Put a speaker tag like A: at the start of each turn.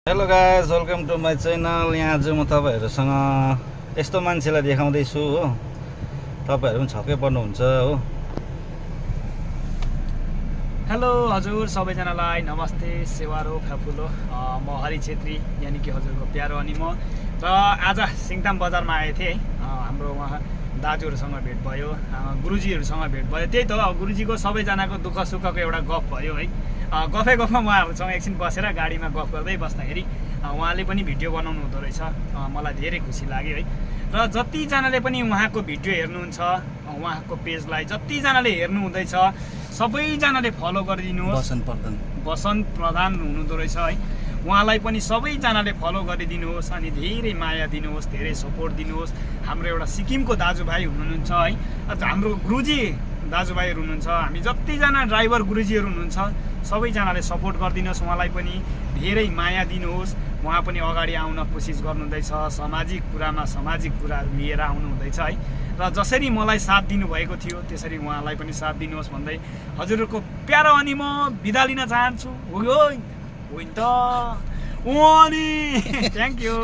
A: Hello guys, welcome to my channel. यहाँ चाहिँ म तपाईहरुसँग यस्तो मान्छेलाई देखाउँदैछु हो, तपाईहरु पनि छक्कै पर्नुहुन्छ हो।
B: हेलो हजुर सबैजनालाई नमस्ते, सेवारो फ्याफुलो। म हरि छेत्री यानि कि हजुरको प्यारो अनि म र आज सिङताम बजारमा आएको थिएँ है। हाम्रो उहाँ दाजुहरूसँग भेट भयो, गुरुजीहरूसँग भेट भयो। त्यही त हो, गुरुजीको सबैजनाको दुःख सुखको एउटा गफ भयो है। गफमा उहाँहरूसँग एकछिन बसेर गाडीमा गफ गर्दै बस्दाखेरि उहाँले पनि भिडियो बनाउनु हुँदो रहेछ। मलाई धेरै खुसी लाग्यो है। र जतिजनाले पनि उहाँको भिडियो हेर्नुहुन्छ, उहाँको पेजलाई जतिजनाले हेर्नु हुँदैछ सबैजनाले फलो गरिदिनुहोस्। बसन्त प्रधान हुनुहुँदो रहेछ है। उहाँलाई पनि सबैजनाले फलो गरिदिनुहोस् अनि धेरै माया दिनुहोस्, धेरै सपोर्ट दिनुहोस्। हाम्रो एउटा सिक्किमको दाजुभाइ हुनुहुन्छ है, हाम्रो गुरुजी दाजुभाइहरू हुनुहुन्छ। हामी जतिजना ड्राइभर गुरुजीहरू हुनुहुन्छ सबैजनाले सपोर्ट गरिदिनुहोस्। उहाँलाई पनि धेरै माया दिनुहोस्। उहाँ पनि अगाडि आउन कोसिस गर्नुहुँदैछ, सामाजिक कुराहरू लिएर आउनुहुँदैछ है। र जसरी मलाई साथ दिनुभएको थियो त्यसरी उहाँलाई पनि साथ दिनुहोस् भन्दै हजुरहरूको प्यारो अनि म बिदा लिन चाहन्छु। होइन त थ्याङ्क यू।